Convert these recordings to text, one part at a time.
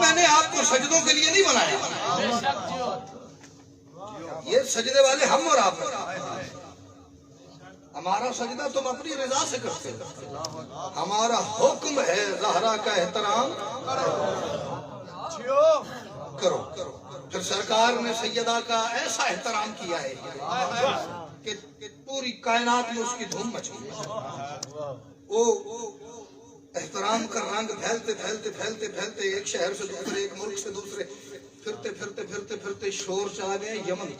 میں نے آپ کو سجدوں کے لیے نہیں بنایا. یہ سجدے والے ہم اور آپ ہیں. ہمارا سجدہ تم اپنی رضا سے کرتے ہو. ہمارا حکم ہے زہرا کا احترام کرو. پھر سرکار نے سیدہ کا ایسا احترام کیا ہے کہ پوری کائنات میں اس کی دھوم مچی. وہ احترام کا رنگ پھیلتے پھیلتے پھیلتے پھیلتے ایک شہر سے دوسرے, ایک ملک سے دوسرے, پھرتے پھرتے پھرتے پھرتے شور چلا گیا یمن.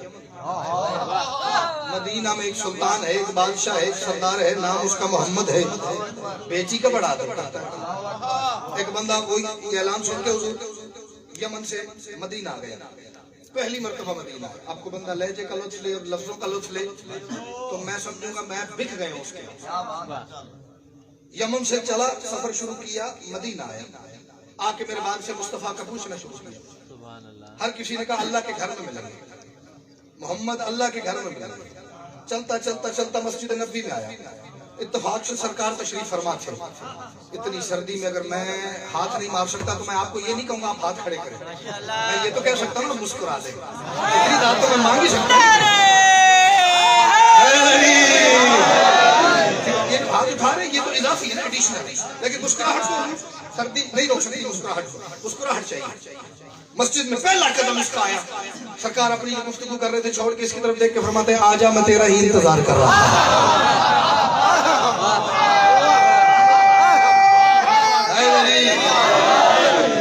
مدینہ میں ایک سلطان ہے, ایک بادشاہ ہے, ایک سردار ہے, نام اس کا محمد ہے. بیٹی کا بڑا آدر کرتا ہے. ایک بندہ وہی اعلان سن کے حضور یمن سے مدینہ آ گیا. پہلی مرتبہ مدینہ. آپ کو بندہ لہجے کا لطف لے, لفظوں کا لطف لے تو میں سمجھوں گا میں بک گئے ہوں اس کے. یمن سے چلا, سفر شروع کیا, مدینہ آیا. آ کے میرے بعد سے مصطفیٰ کا پوچھنا شروع کیا. ہر کسی نے کہا اللہ کے گھر میں ملیں گے, محمد اللہ کے گھر میں ملیں گے. چلتا چلتا چلتا مسجد نبی میں آیا. اتفاق سے سرکار تشریف فرما تھے. اتنی سردی میں اگر میں ہاتھ نہیں مار سکتا تو میں آپ کو یہ نہیں کہوں گا آپ ہاتھ کھڑے کریں. میں یہ تو کہہ سکتا ہوں نا مسکرا دیں. اتنی رات تو میں مانگ ہی سکتا ہوں. یہ ہاتھ اٹھا رہے یہ تو اضافی ہے, ایڈیشنل. لیکن مسکراہٹ کو سردی نہیں روک سکتی. مسکراہٹ چاہیے. مسجد میں پہلا قدم اس کا آیا. سرکار اپنی گفتگو کر رہے تھے, چھوڑ کے اس کی طرف دیکھ کے فرماتے ہیں آجا میں تیرا ہی انتظار کر رہا تھا.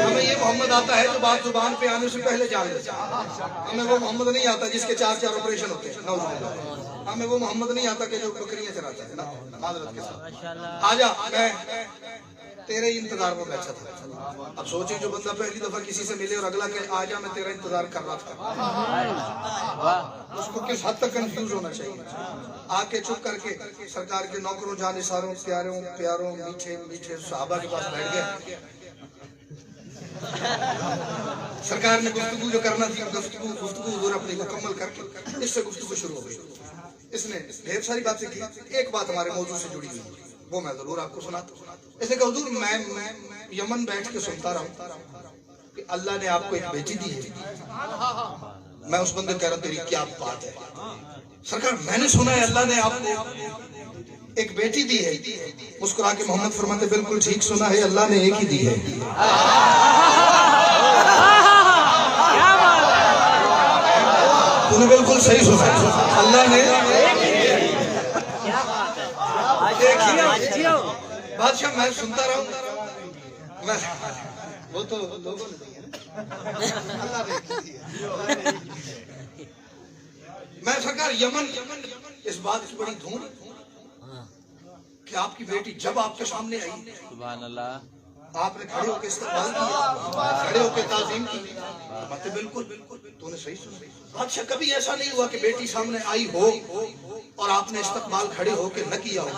ہمیں یہ محمد آتا ہے جو بات زبان پہ آنے سے پہلے جان لیتا. ہمیں وہ محمد نہیں آتا جس کے 4 آپریشن ہوتے ہیں. ہمیں وہ محمد نہیں آتا کہ جو بکریاں چراتا ہے معذرت کے ساتھ. آجا میں تیرے ہی انتظار میں بیٹھا تھا. اب سوچیں جو بندہ پہلی دفعہ کسی سے ملے اور اگلا کہ آجا میں تیرا انتظار کر رہا تھا, اس کو کس حد تک کنفیوز ہونا چاہیے. آ کے چپ کر کے سرکار کے نوکروں جانثاروں پیاروں میٹھے میٹھے صحابہ کے پاس بیٹھ گئے. سرکار نے گفتگو جو کرنا تھی گفتگو حضور اپنی مکمل کر کے اس سے گفتگو شروع ہو گئی. اس نے ڈھیر ساری باتیں کی. ایک بات ہمارے موضوع سے جڑی ہوئی وہ میں ضرور آپ کو سناتا ہوں. اس نے کہا حضور میں یمن بیٹھ کے سنتا رہا کہ اللہ نے آپ کو ایک بیٹی دی ہے. میں اس بندے کہہ رہا تیری کیا بات ہے. سرکار میں نے سنا ہے اللہ نے آپ کو ایک بیٹی دی ہے. مسکرا کے محمد فرماتے بالکل ٹھیک سنا ہے, اللہ نے ایک ہی دی ہے. تو نے بالکل صحیح سنا ہے, اللہ نے بادشاہ. میں سنتا رہا ہوں, وہ تو لوگوں نے دی ہے اللہ نے ایک دی ہے. میں سرکار یمن اس بات کی بڑی دھوم کہ آپ کی بیٹی جب آپ کے سامنے آئی سبحان اللہ, آپ نے کھڑے ہو کے استقبال کیا, کھڑے ہو کے تعظیم کی. فرماتے بالکل تو نے صحیح سنا. بادشاہ کبھی ایسا نہیں ہوا کہ بیٹی سامنے آئی ہو اور آپ نے استقبال کھڑے ہو کے نہ کیا ہو.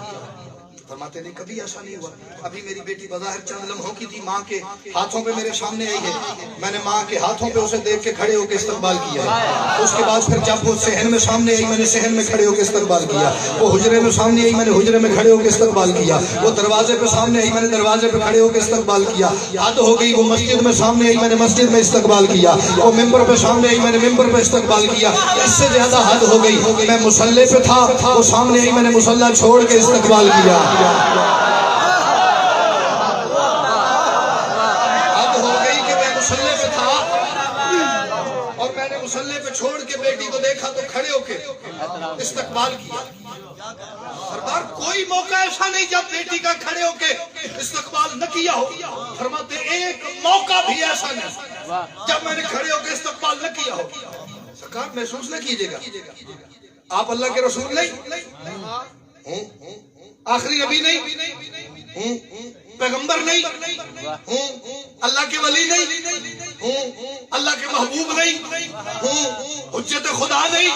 فرماتے نہیں کبھی ایسا نہیں ہوا. ابھی میری بیٹی بظاہر چند لمحوں کی تھی, ماں کے ہاتھوں پہ میرے سامنے آئی ہے. میں نے ماں کے ہاتھوں پہ اسے دیکھ کے کھڑے ہو کے استقبال کیا ہے. اس کے بعد پھر جب وہ صحن میں سامنے آئی میں نے صحن میں کھڑے ہو کے استقبال کیا. وہ حجرے میں سامنے آئی میں نے حجرے میں کھڑے ہو کے استقبال کیا. وہ دروازے پہ سامنے آئی میں نے دروازے پہ کھڑے ہو کے استقبال کیا. حد ہو گئی, وہ مسجد میں سامنے آئی میں نے مسجد میں استقبال کیا. وہ ممبر پہ سامنے آئی میں نے ممبر پہ استقبال کیا. اس سے زیادہ حد ہو گئی, میں مصلی پہ تھا, وہ سامنے آئی میں نے مصلی چھوڑ کے استقبال کیا. چھوڑ کے بیٹی کو دیکھا تو کھڑے ہو کے استقبال کیا. سرکار کوئی موقع ایسا نہیں جب بیٹی کا کھڑے ہو کے استقبال نہ کیا ہو. فرماتے ایک موقع بھی ایسا نہیں جب میں نے کھڑے ہو کے استقبال نہ کیا ہو. سرکار محسوس نہ کیجیے گا آپ اللہ کے رسول نہیں, آخری نبی نہیں, پیغمبر نہیں, اللہ کے ولی نہیں, اللہ کے محبوب نہیں, حجت خدا نہیں,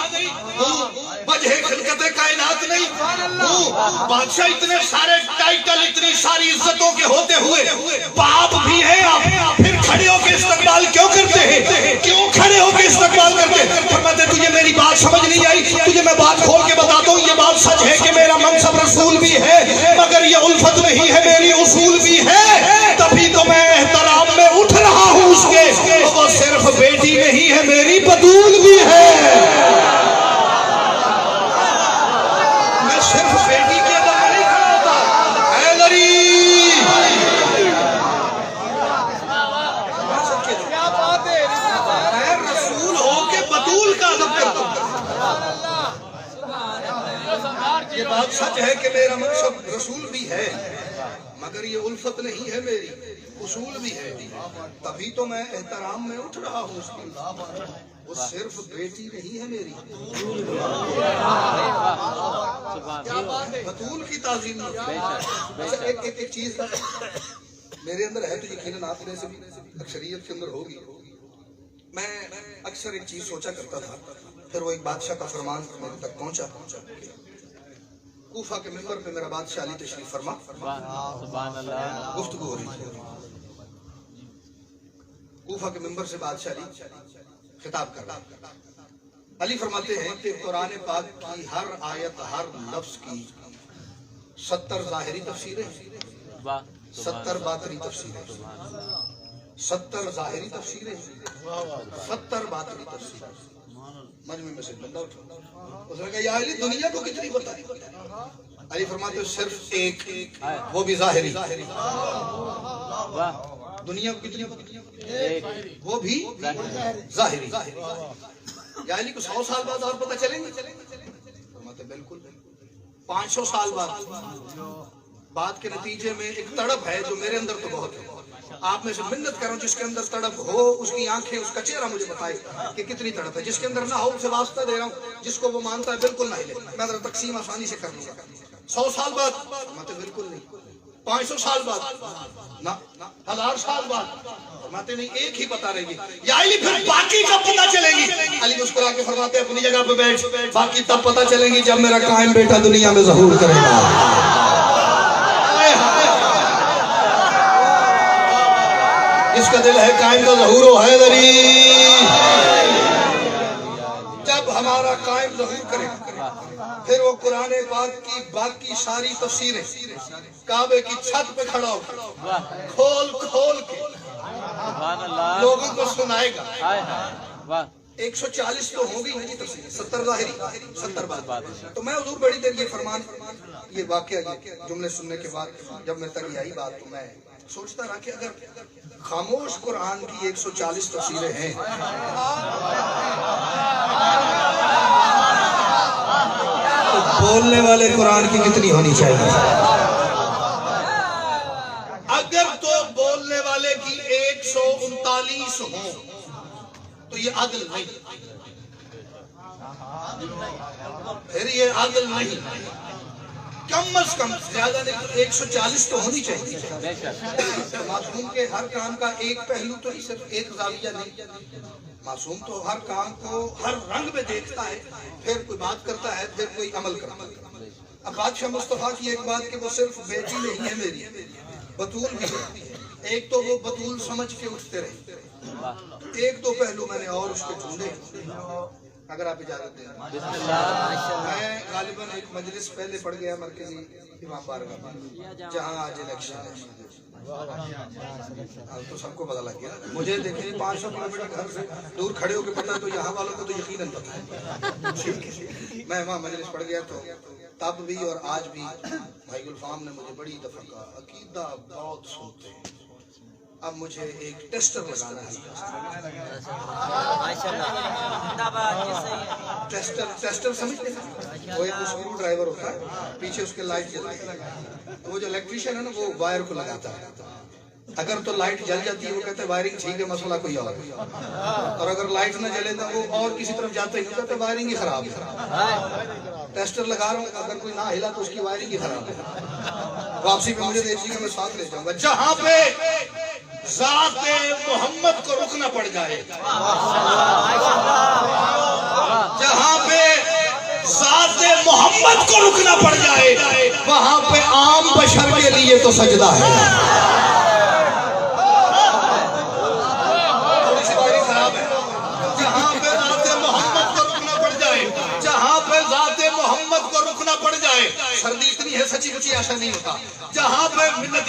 وجہ خلقت کائنات نہیں, بادشاہ اتنے سارے ٹائٹل اتنی ساری عزتوں کے ہوتے ہوئے باپ بھی ہے آپ, پھر کھڑے ہو کے استقبال کیوں کرتے ہیں, کیوں کھڑے ہو کے استقبال کرتے ہیں. فرماتے تجھے میری بات سمجھ نہیں آئی, تجھے میں بات کھول کے بتاتا ہوں. یہ بات سچ ہے کہ میرا منصب رسول بھی ہے مگر یہ الفت نہیں ہے, میری اصول بھی ہے. تبھی بات سچ ہے کہ میرا مقصد رسول بھی ہے، مگر یہ الفت نہیں ہے میری، اصول بھی ہے، تبھی تو میں احترام میں اٹھ رہا ہوں اس کی، وہ صرف بیٹی نہیں ہے میری، بطول کی تعظیم نہیں۔ ایک چیز میرے اندر ہے تو یقیناً آپ میں سے بھی اکثریت کے اندر ہوگی، میں اکثر ایک چیز سوچا کرتا تھا، پھر وہ ایک بادشاہ کا فرمان میرے تک پہنچا، کوفہ کے ممبر پہ میرا بادشاہ علی تشریف فرما، گفتگو ہو رہی تھی، کوفہ کے ممبر سے بادشاہ علی خطاب کر رہا، علی فرماتے ہیں کہ قرآن پاک کی ہر آیت ہر لفظ کی 70 ظاہری تفسیریں، 70 باطنی تفسیریں، 70 ظاہری تفسیریں، 70 باطنی تفسیریں۔ مجمع میں سے بندہ اٹھا، اس نے کہا یا علی دنیا کو کتنی پتہ ہے؟ علی فرماتے ہیں صرف ایک، وہ بھی ظاہری، دنیا کو کتنی پتہ ہے؟ وہ بھی ظاہری۔ یا علی کو 100 سال بعد اور پتہ چلیں گے؟ فرماتے ہیں بالکل 500 سال بعد۔ بات کے نتیجے میں ایک تڑپ ہے جو میرے اندر تو بہت ہے، آپ میں سے منت کروں جس کے اندر تڑپ ہو اس کی آنکھیں اس کا چہرہ مجھے بتائے کہ کتنی تڑپ ہے، جس کے اندر نہ ہو اسے واسطہ دے رہا ہوں، جس کو وہ مانتا ہے بالکل نہ ہلے، میں ذرا تقسیم آسانی سے کر لوں گا۔ 100 سال بعد فرماتے بالکل نہیں، 500 سال بعد نہ، 1000 سال بعد فرماتے نہیں، ایک ہی پتہ رہے گی۔ یا علی پھر باقی کب پتہ چلے گی؟ علی مسکرا کے فرماتے اپنی جگہ پہ بیٹھ، باقی تب پتہ چلے گی جب میرا قائم بیٹا دنیا میں ظہور کرے گا۔ اس کا دل ہے قائم کا ظہور و حیدری، جب ہمارا قائم ظہور کرے پھر وہ قرآن پاک کی باقی ساری تفسیریں کعبے کی چھت پہ کھڑا ہو کھول کھول کے لوگوں کو سنائے گا۔ 140 تو ہوں گی نہیں تفسیر، 70 ظاہری 70 باطنی۔ تو میں حضور بڑی دیر یہ فرمان، یہ واقعہ، یہ جملے سننے کے بعد جب میں تک آئی بات تو میں سوچتا رہا کہ اگر خاموش قرآن کی 140 تفسیریں ہیں تو بولنے والے قرآن کی کتنی ہونی چاہیے؟ اگر تو بولنے والے کی 139 ہوں تو یہ عدل نہیں، پھر یہ عدل نہیں، کم از کم زیادہ نہیں تو 140 تو ہونی چاہیے۔ معصوم کے ہر کام کا ایک پہلو تو صرف ایک زاویہ نہیں، معصوم تو ہر کام کو ہر رنگ میں دیکھتا ہے، پھر کوئی بات کرتا ہے، پھر کوئی عمل کرتا ہے۔ اب بادشاہ مصطفیٰ کی ایک بات کہ وہ صرف بیٹی نہیں ہے میری، بطول بھی ہے، ایک تو وہ بطول سمجھ کے اٹھتے رہے، ایک دو پہلو میں نے اور اس کے ڈھونڈے، اگر آپ اجازت دیں۔ میں غالباً ایک مجلس پہلے پڑھ گیا مرکزی امام بارگاہ میں، جہاں آج الیکشن ہے، تو سب کو پتہ لگ گیا۔ مجھے دیکھیں 500 کلومیٹر گھر سے دور کھڑے ہو کے پتہ تو یہاں والوں کو تو یقیناً پتہ ہے۔ میں وہاں مجلس پڑھ گیا تو تب بھی اور آج بھی بھائی گلفام نے مجھے بڑی دفعہ کہا عقیدہ بہت سنتے ہیں، اب مجھے ایک ٹیسٹر لگانا ہے۔ ٹیسٹر سمجھتے ہیں؟ وہ ایک اسکرو ڈرائیور ہوتا ہے، پیچھے اس کے لائٹ جلتی ہے، وہ جو الیکٹریشین ہے نا وہ وائر کو لگاتا ہے، اگر تو لائٹ جل جاتی ہے وہ کہتے ہیں وائرنگ ٹھیک ہے، مسئلہ کوئی اور اگر لائٹ نہ جلے تو وہ اور کسی طرف جاتے ہی کہتے ہیں وائرنگ ہی خراب ہے۔ ٹیسٹر لگا رہا ہوں، اگر کوئی نہ ہلا تو اس کی وائرنگ ہی خراب ہے۔ واپسی پہ مجھے دیکھ لیجیے میں ساتھ لے جاؤں گا، جہاں پہ ذات محمد کو رکنا پڑ جائے، جہاں پہ ذات محمد کو رکنا پڑ جائے وہاں پہ عام بشر کے لیے تو سجدہ ہے۔ تھوڑی سی باری خراب ہے، جہاں پہ ذات محمد کو رکنا پڑ جائے، جہاں پہ ذات محمد کو رکنا پڑ جائے، سردی اتنی ہے سچی کچھ ایسا نہیں ہوتا، جہاں پہ منت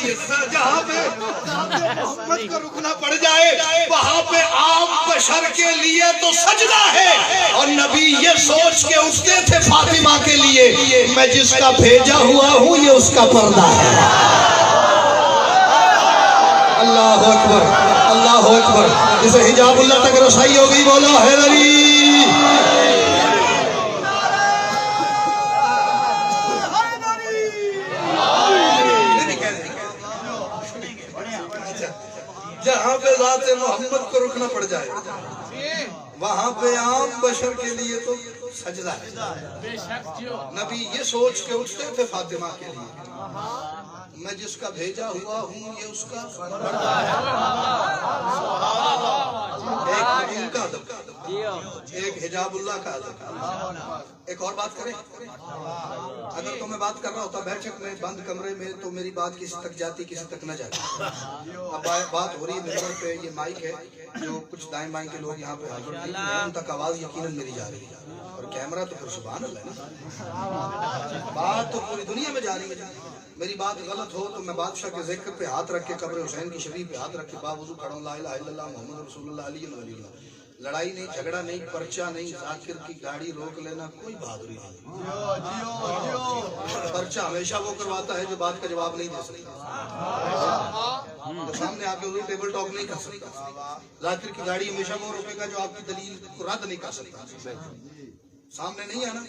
جہاں پہ ذات محمد کو رکنا پڑ جائے وہاں پہ عام بشر کے لیے تو سجدہ ہے۔ اور نبی یہ سوچ کے اٹھتے تھے فاطمہ کے لیے میں جس کا بھیجا ہوا ہوں یہ اس کا پردہ ہے۔ اللہ اکبر، اللہ اکبر، جسے حجاب اللہ تک رسائی ہو گئی بولو حیدری۔ جہاں پہ ذات محمد کو رکنا پڑ جائے وہاں پہ عام بشر کے لیے تو سجدہ ہے. نبی یہ سوچ کے اٹھتے تھے فاطمہ کے لیے میں جس کا بھیجا ہوا ہوں یہ اس کا ایک نجوم کا ادب ایک حجاب اللہ کا ادب. ایک اور بات کریں اگر تو میں بات کر رہا ہوتا بیٹھک میں بند کمرے میں تو میری بات کسی تک جاتی کسی تک نہ جاتی. اب بات ہو رہی ہے ممبر پہ یہ مائک ہے جو کچھ دائیں بائیں کے لوگ یہاں پہ حاضر ہیں ان تک آواز یقیناً میری جا رہی ہے اور کیمرہ تو پھر سبحان اللہ ہے بات تو پوری دنیا میں جا رہی ہے. میری بات غلط ہو تو میں بادشاہ کے ذکر پہ ہاتھ رکھ کے قبر حسین کی شریف پہ ہاتھ رکھ کے باوضو کھڑا ہوں لا الہ الا اللہ محمد رسول اللہ علیہ ولی اللہ. لڑائی نہیں جھگڑا نہیں پرچہ نہیں ذاکر کی گاڑی روک لینا کوئی بہادری نہیں. پرچہ ہمیشہ وہ کرواتا ہے جو بات کا جواب نہیں دے سکتا تو سامنے آ کے ٹیبل ٹاک نہیں کر سکتا. ذاکر کی گاڑی ہمیشہ وہ روکے گا جو آپ کی دلیل کو رد نہیں کر سکتا. سامنے نہیں آنا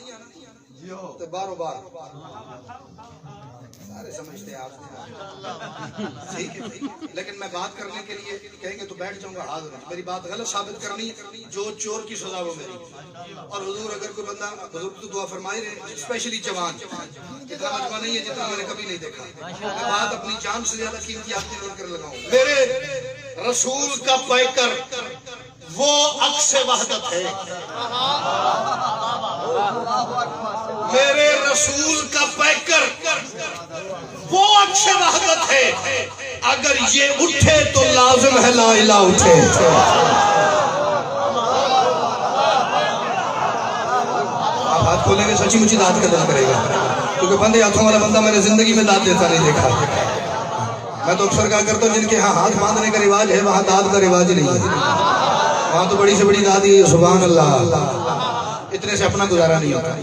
تو بارو بار سارے سمجھتے ہیں آپ ٹھیک ہے لیکن میں بات کرنے کے لیے کہیں گے تو بیٹھ جاؤں گا حاضر ہوں. میری بات غلط ثابت کرنی جو چور کی سزا وہ میری. اور حضور اگر کوئی بندہ بزرگ تو دعا فرمائی رہے اسپیشلی جوان اتنا مجمع نہیں ہے جتنا میں نے کبھی نہیں دیکھا. میں بات اپنی جان سے زیادہ قیمتی آپ کی نوٹ کر لگاؤں. میرے رسول کا پیکر وہ عکس وحدت ہے. میرے رسول کا پیکر وہ عکس وحدت ہے. اگر یہ اٹھے تو لازم ہے لا الہ اٹھے. آپ ہاتھ کھولیں گے سچی مچی داد کا دل کرے گا کیونکہ بندے ہاتھوں والا بندہ میں نے زندگی میں داد دیتا نہیں دیکھا. میں تو اکثر کہا کرتا ہوں جن کے ہاں ہاتھ باندھنے کا رواج ہے وہاں داد کا رواج نہیں ہے. وہاں تو بڑی سے بڑی دادی سبحان اللہ اتنے سے اپنا گزارا نہیں ہوتا.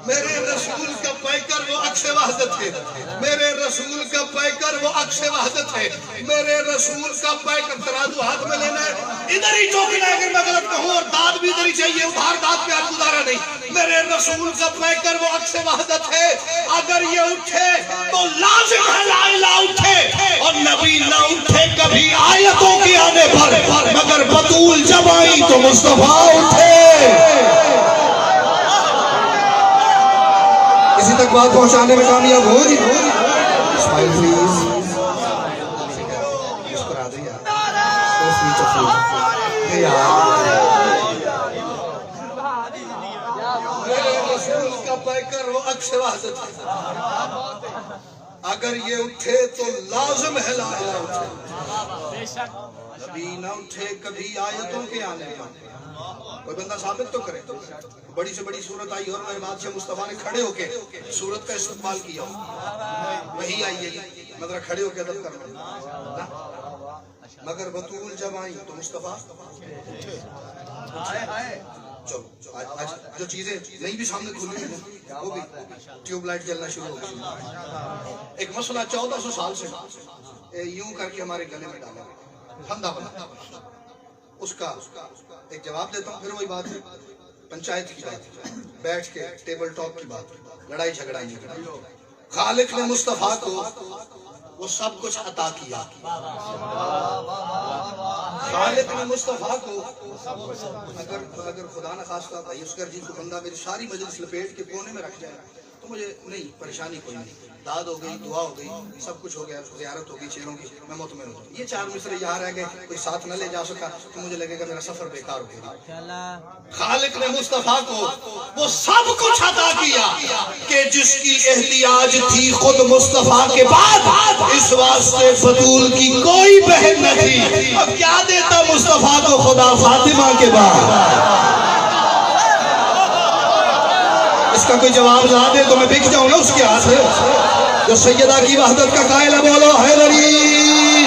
میرے رسول کا پیکر وہ عکس وحدت ہے. میرے رسول کا پیکر وہ عکس وحدت ہے. میرے رسول کا پیکر ترازو ہاتھ میں لینا ہے ادھر ہی ٹوکنا ہے اگر میں غلط کہوں اور داد بھی ادھر ہی چاہیے ادھار داد پہ آپ گزارا نہیں. میرے رسول کا پیکر وہ عکس وحدت ہے. اگر یہ اٹھے تو لازم ہے لا الہ اٹھے. اور نبی نہ اٹھے کبھی آیتوں کے آنے پر مگر بطول جب آئی تو مصطفیٰ اٹھے. کسی تک بات پہنچانے میں کامیاب ہو جی. اسمائل پلیز مسکرا دیں میرے رسول کا پیکر وہ عکس وحدت ہے. اگر یہ اٹھے تو لازم ہے لا الہ اٹھے. نبی نہ اٹھے کبھی آیتوں کے آنے پر کوئی بندہ ثابت تو کرے. بڑی سے بڑی صورت آئی اور میرے بادشاہ مصطفیٰ نے کھڑے ہو کے صورت کا استقبال کیا. وہی آئی ہے مگر کھڑے ہو کے ادب کرنا. مگر بطول جب آئی تو مصطفیٰ جو چیزیں نہیں بھی سامنے کھلی وہ بھی ٹیوب لائٹ جلنا شروع ہو گئی. ایک مسئلہ 1400 سال سے یوں کر کے ہمارے گلے میں ڈالا پھندا بنا اس کا ایک جواب دیتا ہوں. پھر وہی بات ہے پنچایت کی بات بیٹھ کے ٹیبل ٹاک کی بات لڑائی جھگڑائی نہیں. خالق نے مصطفیٰ کو وہ سب کچھ عطا کیا. خالق نے مصطفیٰ کو اگر خدا نہ خواستہ بھائی اسکر جی کو بندہ میری ساری مجلس لپیٹ کے کونے میں رکھ جائے تو مجھے نہیں پریشانی کوئی نہیں. داد ہو گئی دعا ہو گئی سب کچھ ہو گیا زیارت ہو گئی چیروں کی میں مطمئن ہوں. یہ 4 مصرے یہاں رہ گئے کوئی ساتھ نہ لے جا سکا تو مجھے لگے گا میرا سفر بیکار ہو گیا. خالق نے مصطفیٰ کو وہ سب کچھ عطا کیا کہ جس کی احتیاج تھی خود مصطفیٰ کے بعد اس واسطے بطول کی کوئی بہن نہ تھی. اب کیا دیتا مصطفیٰ کو خدا فاطمہ کے بعد. اس کا کوئی جواب لا دے تو میں بک جاؤں نا اس کے ہاتھ سے. جو سیدہ کی وحدت کا قائل ہے بولو حیدری.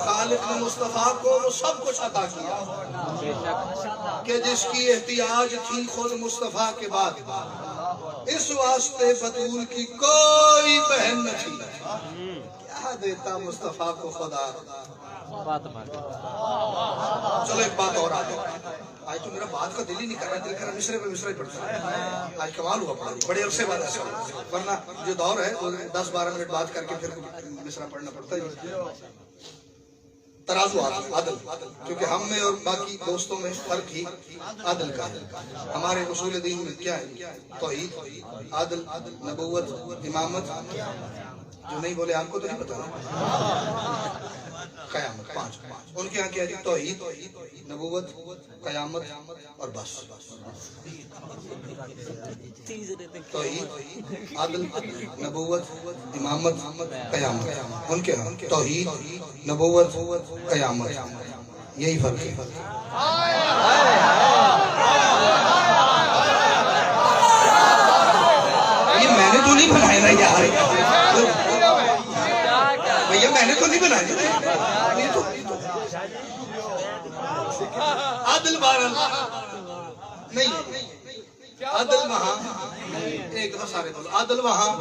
خالق نے مصطفیٰ کو وہ سب کچھ عطا کیا کہ جس کی احتیاج تھی خود مصطفیٰ کے بعد اس واسطے بطول کی کوئی بہن نہ تھی. کیا دیتا مصطفیٰ کو خدا چلو ایک بات اور آگے، آج تو میرا بات کا دل ہی نہیں کر رہا، دل کر رہا مصرے پہ مصرا ہی پڑتا ہے. آج کمال ہوا پڑا بڑے عرصے بعد ایسا ہوا، ورنہ جو دور ہے وہ 10-12 منٹ بات کر کے پھر مصرا پڑھنا پڑتا ہے. ترازو عدل، کیونکہ ہم میں اور باقی دوستوں میں فرق ہی عدل کا ہے. ہمارے اصول دین میں کیا ہے؟ توحید، عدل، نبوت، امامت. جو نہیں بولے آپ کو تو نہیں پتا. قیامت، 5 ان کے یہاں کیا ہے؟ توحید، نبوت، قیامت اور بس. توحید، عدل، نبوت، امامت، قیامت. ان کے ہاں توحید، نبوت، قیامت، یہی فرق ہے. یہ میں نے تو نہیں بنایا نا یار بھیا، میں نے تو نہیں بنایا. عدل بہرحال نہیں، عدل وہاں ایک دفعہ سارے بولو، عدل وہاں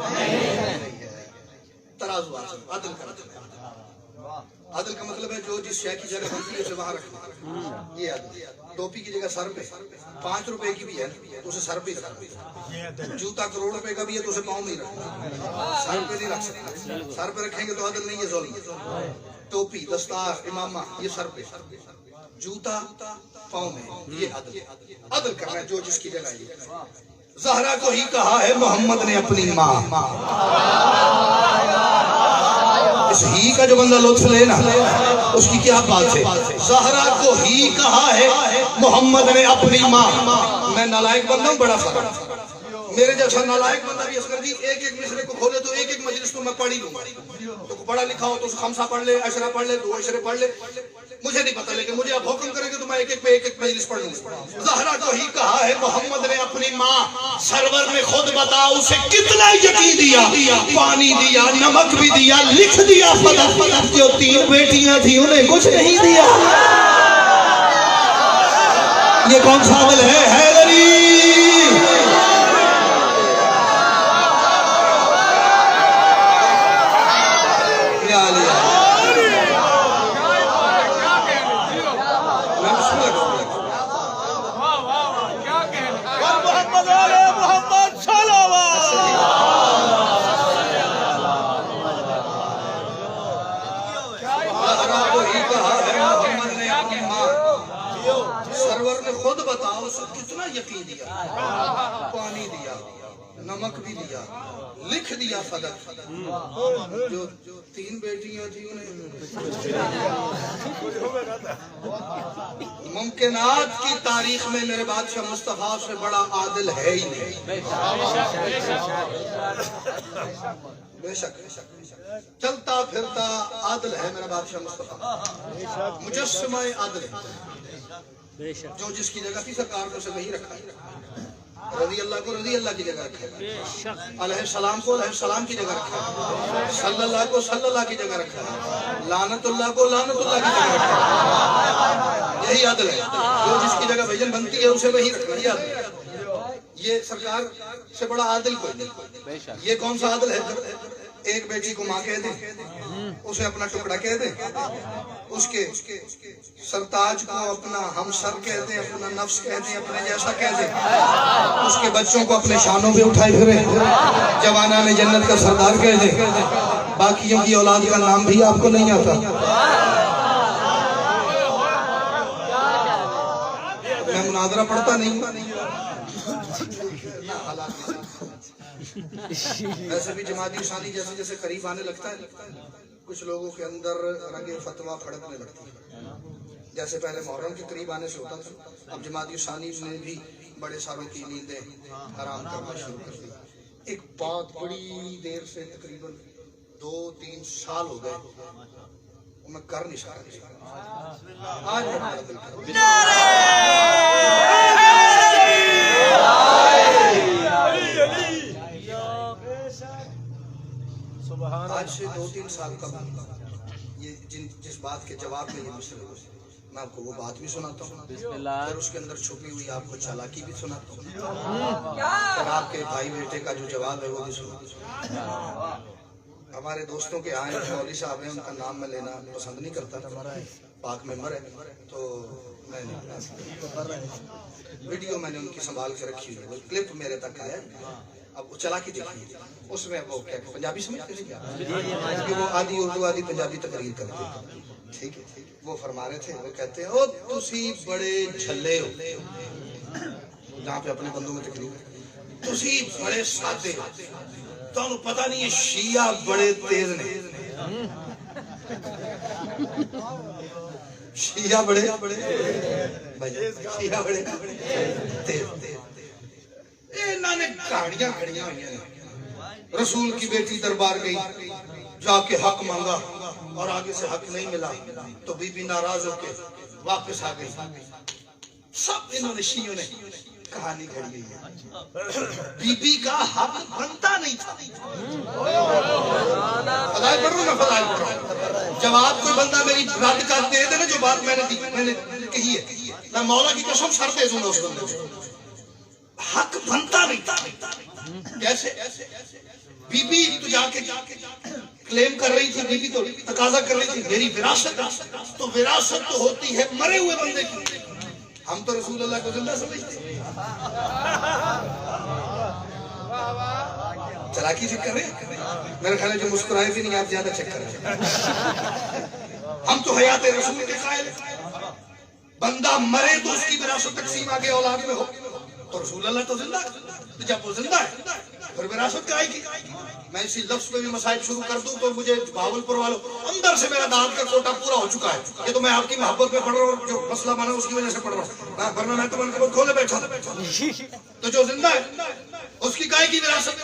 ترازو عدل کا عدل کا مطلب ہے جو جس شے کی جگہ بنتی ہے اسے وہاں رکھنا. یہ عدل. ٹوپی کی جگہ سر پہ، 5 روپے کی بھی ہے تو اسے سر پہ ہی رکھنا. جوتا کروڑ روپے کا بھی ہے تو اسے پاؤں میں ہی رکھنا، سر پہ نہیں رکھ سکتے. سر پہ رکھیں گے تو عدل نہیں ہے، ظلم. ٹوپی، دستار، امامہ یہ سر پہ، جوتا پاؤں میں، یہ عدل. عدل کرنا ہے جو جس کی جگہ. یہ زہرا کو ہی کہا ہے محمد نے اپنی ماں. اس ہی کا جو بندہ لطف لینا اس کی کیا بات ہے. زہرا کو ہی کہا ہے محمد نے اپنی ماں. میں نالائق بندہ ہوں، بڑا فرق. میرے جیسا نالائق بندہ بھی اصغر جی ایک مصرے کو کھولے تو ایک مجلس تو میں پڑھ ہی لوں. تو پڑھا لکھا ہو تو خمسہ پڑھ لے، عشرہ پڑھ لے، 2 عشرے پڑھ لے، مجھے نہیں پتا، لیکن مجھے آپ حکم کریں گے تو میں ایک مجلس پڑھ لوں. زہرا کو ہی کہا ہے محمد نے اپنی ماں. سرور نے خود بتا اسے کتنا یقین دیا، پانی دیا، نمک بھی دیا، لکھ دیا فدق. جو 3 بیٹیاں تھیں انہیں کچھ نہیں دیا. یہ کون سا عمل ہے حیدری؟ سرور نے خود بتاؤ اسے کتنا یقین دیا، پانی دیا، نمک بھی دیا، لکھ دیا فدق. جو 3 بیٹیاں تھیں انہیں ممکنات کی تاریخ میں میرے بادشاہ مصطفیٰ سے بڑا عادل ہے ہی نہیں. بے شک چلتا پھرتا عادل ہے میرا بادشاہ مصطفیٰ، مجسمہ عادل ہے. جو جس کی جگہ تھی سرکار کو اسے وہی رکھا ہے. رضی اللہ کو رضی اللہ کی جگہ رکھا ہے، علیہ السلام کو علیہ السلام کی جگہ رکھا ہے، صلی اللہ کو صلی اللہ کی جگہ رکھا ہے، لعنت اللہ کو لعنت اللہ کی جگہ رکھا ہے. یہی عدل ہے. جو جس کی جگہ بھجن بنتی ہے اسے وہی رکھنا، یہ عدل ہے. یہ سرکار سے بڑا عادل کوئی نہیں. یہ کون سا عدل ہے؟ ایک بیٹی کو ماں کہہ دے، اسے اپنا ٹکڑا کہہ دے، اس کے سرتاج کو اپنا ہمسر کہہ دے، اپنا نفس کہہ دے، اپنے جیسا کہہ دے، اس کے بچوں کو اپنے شانوں پہ اٹھائے پھرے، جوانان جنت کا سردار کہہ دے، باقیوں کی اولاد کا نام بھی آپ کو نہیں آتا. میں مناظرہ پڑھتا نہیں، ویسے بھی جماعتی ثانی جیسے جیسے قریب آنے لگتا ہے کچھ لوگوں کے اندر رنگ فتویٰ پھڑکنے لگتی ہے. جیسے پہلے محرم کے قریب آنے سے ہوتا تھا، اب جماعتی ثانی نے بھی بڑے سالوں کی نیندیں حرام کرنا شروع کر دی. ایک بات بڑی دیر سے تقریباً 2-3 سال ہو گئے وہ میں کر نہیں سکتا. آج سے 2-3 سال قبل یہ جس بات کے جواب میں یہ مسئلہ ہو، میں آپ کو وہ بات بھی سناتا ہوں، پھر اس کے اندر چھپی ہوئی آپ کو چالاکی بھی سناتا ہوں، اور آپ کے بھائی بیٹے کا جو جواب ہے وہ بھی سناتا ہوں. ہمارے دوستوں کے آئے مولوی صاحب ہیں، ان کا نام میں لینا پسند نہیں کرتا، پاک ممبر ہے، تو میں نے ویڈیو میں نے ان کی سنبھال کے رکھی ہوئی، وہ کلپ میرے تک آیا، اب وہ چلا کے دیکھیے، اس میں وہ کیا پنجابی سمجھتے ہیں کیا، کہ وہ آدھی اردو آدھی پنجابی تقریر کرتے ہیں، ٹھیک ہے، وہ فرما رہے تھے، وہ کہتے ہیں او تسی بڑے جھلے ہو، جہاں پہ اپنے بندوں میں تقریر، تسی بڑے سادے ہو، تو انہوں پتہ نہیں ہے شیعہ بڑے تیز نے، شیعہ بڑے تیز، انہوں نے کہانیاں کھڑیاں ہوئی ہیں، رسول کی بیٹی دربار گئی، جا کے حق مانگا اور آگے سے حق نہیں ملا تو بی بی ناراض ہو کے واپس آ گئی، سب انہوں نے شیعوں نے کہانی گھڑی گئی ہے، بی بی کا حق بنتا نہیں تھا، فضائل پڑھ رہا ہوں میں، فضائل پڑھ رہا ہوں، جواب کوئی بندہ میری رد کر دے دے نا جو بات میں نے کہی ہے، میں مولا کی قسم سر تیز ہوں اس بندے کو، حق بنتا نہیں تھا، کیسے بی بی تو جا کے کلیم کر رہی تھی، بی بی تو تقاضا کر رہی تھی میری وراثت، تو وراثت تو ہوتی ہے مرے ہوئے بندے کی، ہم تو رسول اللہ کو زندہ سمجھتے ہیں، چلاکی چیک کر رہے ہیں، میرے خیال ہے جو مسکرائے بھی نہیں آپ زیادہ چیک کر رہے ہیں، ہم تو حیات رسول کے قائل ہیں، بندہ مرے تو اس کی وراثت تقسیم آگے اولاد میں ہو، تو رسول اللہ تو زندہ ہے، تو جب وہ زندہ ہے پھر وراثت کا آئے گی، میں اسی لفظ پہ بھی مسائل شروع کر دوں تو مجھے بھاولپور والوں اندر سے میرا داد کا کوٹا پورا ہو چکا ہے، یہ تو میں آپ کی محبت میں پڑھ رہا ہوں، جو مسئلہ بنا اس کی وجہ سے پڑھ رہا ہوں، ورنہ میں تو من کو کھولے بیٹھا، تو جو زندہ ہے اس کی گائے کی وراثت،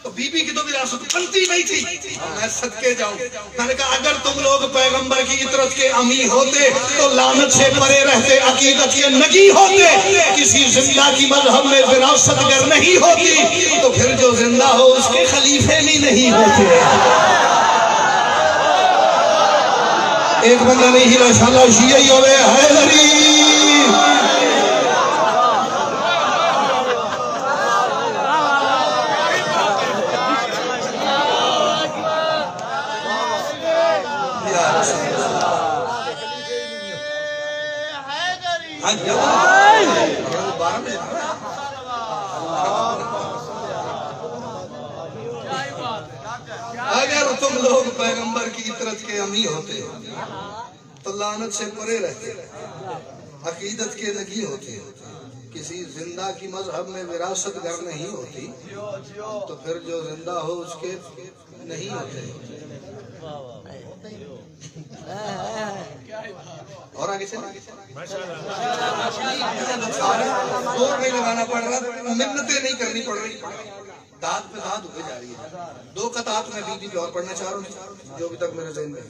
تو بی بی کی تو وراثت بنتی نہیں تھی، میں صدقے جاؤں، میں نے کہا اگر تم لوگ پیغمبر کی اطرت کے امی ہوتے تو لعنت سے پرے رہتے، عقیدت کے نگی ہوتے، کسی زندہ کی مذہب میں وراثت اگر نہیں ہوتی تو پھر جو زندہ ہو اس کے خلیفے بھی نہیں ہوتے، ایک بندہ نہیں ہلا شاءاللہ شیعی ہوئے حیدری، اگر تم لوگ پیغمبر کی اطرت کے امی ہوتے تو لعنت سے پرے رہتے، عقیدت کے نگی ہوتے، کسی زندہ کی مذہب میں وراثت گر نہیں ہوتی تو پھر جو زندہ ہو اس کے نہیں ہوتے، اور آگے سے زور نہیں لگانا پڑ رہا، منتیں نہیں کرنی پڑ رہی، داد پہ داد ہوئے جا رہی ہے، دو قطعات میں بی بی پہ اور پڑھنا چاہ رہا ہوں جو ابھی تک میرے ذہن میں ہے،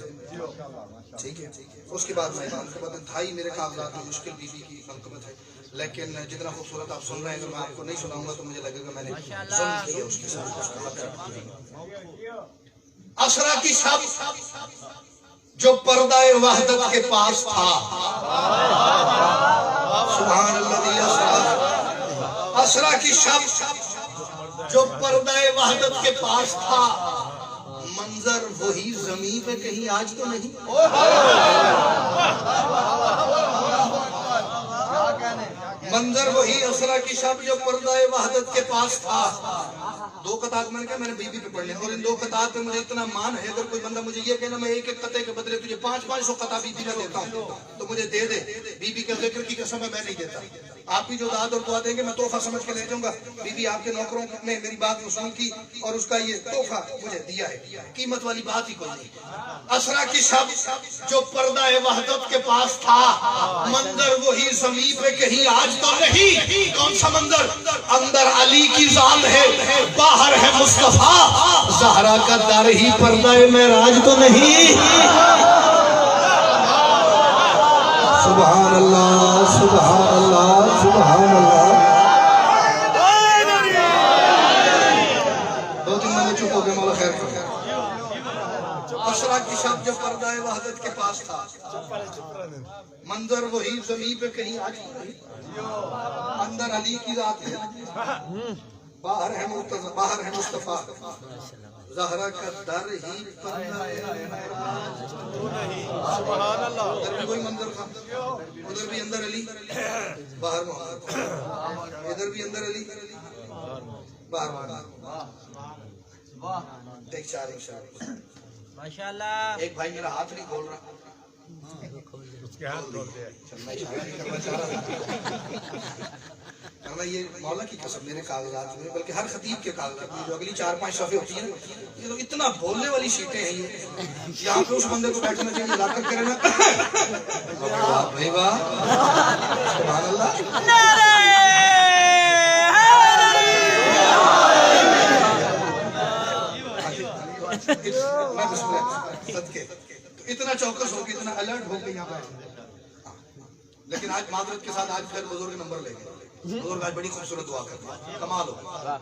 ٹھیک ہے، اس کے بعد میں انتہائی میرے کاغذات میں مشکل بی بی کی منقبت ہے، لیکن جتنا خوبصورت آپ سن رہے ہیں اگر میں آپ کو نہیں سناؤں گا تو مجھے لگے گا میں نے ظلم کیا اس کے ساتھ، اسرا کی شب جو پردہ وحدت کے پاس تھا، سبحان اللہ، اسرا کی شب جو پردہ وحدت کے پاس تھا، منظر وہی زمین پہ کہیں آج تو نہیں، منظر وہی اسرا کی شب جو پردہ وحدت کے پاس تھا، دو قطعات میں نے کہا میں نے بی بی پہ پڑھ لیا، اور ان دو قطعات پہ مجھے اتنا مان ہے، اگر کوئی بندہ مجھے یہ کہنا میں ایک ایک قطعے کے بدلے تجھے 500 قطع بی بی میں دیتا ہوں تو مجھے دے دے، بی بی کے ذکر کی قسم میں نہیں دیتا، آپ ہی جو داد اور دعا دیں گے میں تحفہ سمجھ کے لے جاؤں گا، بی بی آپ کے نوکروں نے میری بات وصول کی اور اس کا یہ تحفہ مجھے دیا ہے، قیمت والی بات ہی کوئی نہیں، اسرا کی شب جو پردہ وحدت کے پاس تھا، منظر وہی زمین پہ کہیں آج تو نہیں، کون سا منظر؟ اندر علی کی ذات ہے، باہر ہے مصطفیٰ، زہرا کا در ہی پردہ معراج تو نہیں، سبحان اللہ سبحان اللہ سبحان اللہ، دو تین بندے چپ ہو گئے، مولا خیر کرے، اسرا کی شب جو پردہ وحدت کے پاس تھا، منظر وہی زمین پہ کہیں آج تو نہیں، اندر علی کی ذات ہے، باہر ہے مرتضی، باہر ہے مصطفیٰ، زہرا کا در ہی پر ادھر بھی وہی منظر تھا، ادھر بھی اندر علی باہر محمد، ادھر بھی اندر علی باہر محمد۔ ایک چار ماشاءاللہ۔ ایک بھائی میرا ہاتھ نہیں کھول رہا، یہ مولا کی قسم میرے کاغذات میں، بلکہ ہر خطیب کے کاغذات میں جو اگلی 4-5 صفحے ہوتی ہیں یہ تو اتنا بولنے والی شیٹیں ہیں، یہ یہاں پہ اس بندے کو بیٹھنا چاہیے مذاکر کرے نا بھائی واہ سبحان اللہ۔ میں بسم اللہ صدقے تو اتنا چوکس ہو کے اتنا الرٹ ہو کے یہاں پہ، لیکن آج معذرت کے ساتھ آج پھر بزرگ نمبر لے گئے، بزرگ آج بڑی خوبصورت دعا کرتے ہیں، کمال ہو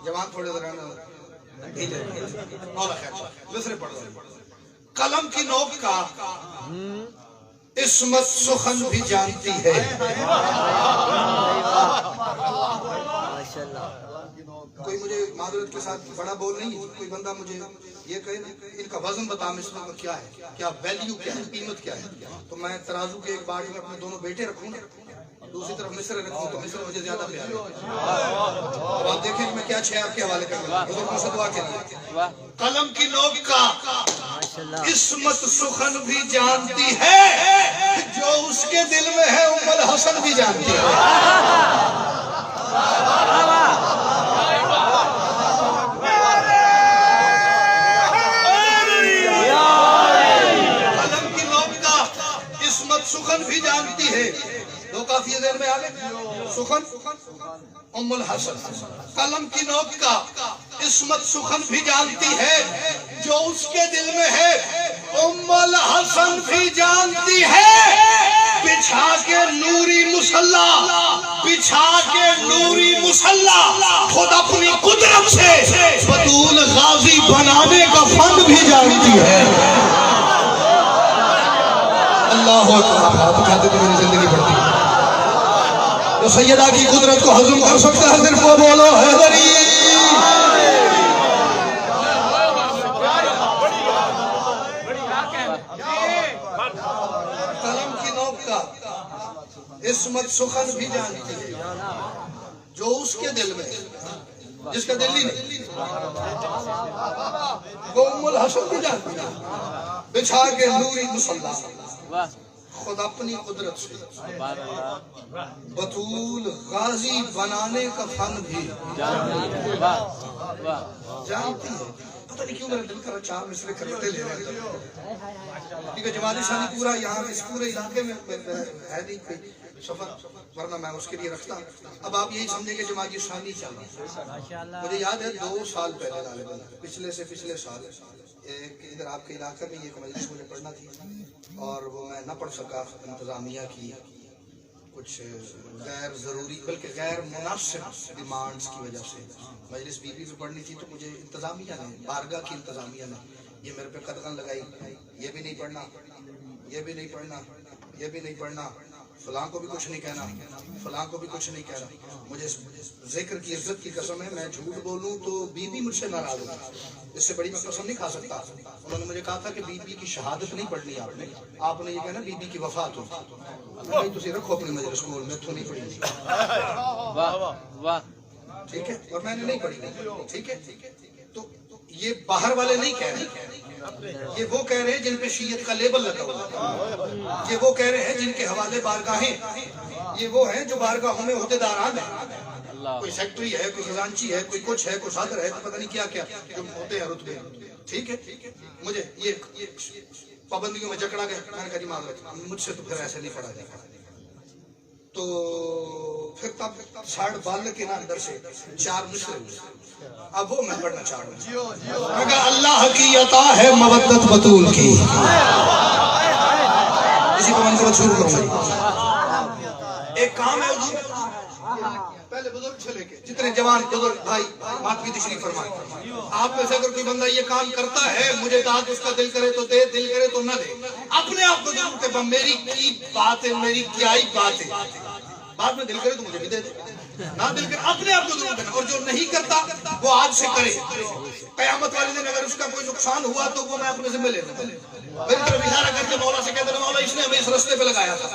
جوان تھوڑے ذرا مولا خیر دوسرے پڑھ دو۔ قلم کی نوک کا عصمت سخن بھی جانتی ہے، کوئی مجھے معذرت کے ساتھ بڑا بول نہیں، کوئی بندہ مجھے یہ کہے ان کا وزن بتا مصروں کا کیا ہے، کیا ویلیو کیا ہے، قیمت کیا ہے، تو میں ترازو کے ایک باڑی میں اپنے دونوں بیٹے رکھوں نا، دوسری طرف مصر رکھوں تو مصر مجھے زیادہ پیارے۔ اب آپ دیکھیں کہ میں کیا چھ آپ کے حوالے کروں گا بزرگوں سے دعا کے لیے۔ قلم کی نوک کا عصمت سخن بھی جانتی ہے، جو اس کے دل میں ہے ام الحسن بھی جانتی ہے۔ سخن بھی جانتی ہے، دو کافی ذہن میں آگے سخن ام الحسن، قلم کی نوک کا عصمت سخن بھی جانتی ہے، جو اس کے دل میں ہے ام الحسن بھی جانتی ہے۔ بچھا کے نوری مصلا، بچھا کے نوری مصلا، خود اپنی قدرت سے بطول غازی بنانے کا فن بھی جانتی ہے۔ اللہ ہاتھ اٹھاتے تو میری زندگی بڑھتی ہے۔ جو سیدہ کی قدرت کو ہضم کر سکتا ہے صرف وہ بولو حیدری۔ قلم کی نوک کا عصمت سخن بھی جانتی ہے، جو اس کے دل میں، جس کا دل ہی نہیں، وہ ام الحسن بھی جانتی ہے۔ بچھا کے نوری مصلا، خود اپنی قدرت سے بطول غازی بنانے کا فن بھی جانتی ہے۔ پتہ نہیں کیوں میرا دل کر چار مصرے کرتے لے رہے ہیں، کیونکہ جماعت ثانی پورا یہاں اس پورے علاقے میں ہے نہیں کوئی سفر، ورنہ میں اس کے لیے رکھتا۔ اب آپ یہی سمجھیں کہ جماعت ثانی چل رہا ہے۔ مجھے یاد ہے 2 سال پہلے غالباً پچھلے سال ایک ادھر آپ کے علاقے میں ایک مجلس مجھے پڑھنا تھی اور وہ میں نہ پڑھ سکا، انتظامیہ کی کچھ غیر ضروری بلکہ غیر مناسب ڈیمانڈز کی وجہ سے مجلس بی بی پہ پڑھنی تھی، تو مجھے انتظامیہ نے، بارگاہ کی انتظامیہ نے یہ میرے پہ قدغن لگائی، یہ بھی نہیں پڑھنا، یہ بھی نہیں پڑھنا، یہ بھی نہیں پڑھنا، فلاں کو بھی کچھ نہیں کہنا، فلاں کو بھی کچھ نہیں کہنا۔ مجھے ذکر کی عزت کی قسم ہے، میں جھوٹ بولوں تو بی بی مجھ سے ناراض ہوگا، اس سے بڑی میں قسم نہیں کھا سکتا۔ انہوں نے مجھے کہا تھا کہ بی بی کی شہادت نہیں پڑھنی آپ نے یہ کہنا بی بی کی وفات ہو، تسی رکھو اپنی مجلس کو، میں تو نہیں پڑھی، ٹھیک ہے، اور میں نے نہیں پڑھی، ٹھیک ہے۔ تو یہ باہر والے نہیں کہہ رہے، یہ وہ کہہ رہے ہیں جن پہ شیعت کا لیبل لگا ہوا، یہ وہ کہہ رہے ہیں جن کے حوالے بارگاہیں، یہ وہ ہیں جو بارگاہوں میں عہدیداران ہیں، کوئی سیکٹری ہے، کوئی خزانچی ہے، کوئی کچھ ہے، کوئی صدر ہے، پتہ نہیں کیا کیا جو ہوتے ہیں رتبے، ٹھیک ہے۔ مجھے یہ پابندیوں میں جکڑا گیا، میں نے کہا جی معذرت، مجھ سے تو پھر ایسے نہیں پڑھا جائے گا۔ تو پھر تب چھاڑ بال کے نا اندر سے 4 مصرے ہوئے، اب وہ میں پڑھنا چاہ رہا ہوں۔ میں کہا اللہ کی عطا ہے مودت بطول کی، اسی کو منظور شروع کروں گا۔ ایک کام ہے حضور، پہلے بزرگ سے لے کے جتنے جوان بزرگ بھائی ماتمی تشریف فرمائے، آپ میں سے اگر کوئی بندہ یہ کام کرتا ہے، مجھے داد اس کا دل کرے تو دے، دل کرے تو نہ دے، اپنے آپ کو ضرور کہ میری کی بات ہے، میری کیا ہی بات ہے، بعد میں دل کرے تو مجھے بھی دے دے، نہ دل کرے اپنے آپ کو ضرور دینا، اور اور جو نہیں کرتا وہ آج سے کرے. قیامت والے دن اگر اس کا کوئی نقصان ہوا تو وہ میں اپنے ذمہ لیتا ہوں. میری طرف اشارہ کر کے مولا سے کہتے ہیں مولا اس نے ہمیں اس رستے پہ لگایا تھا.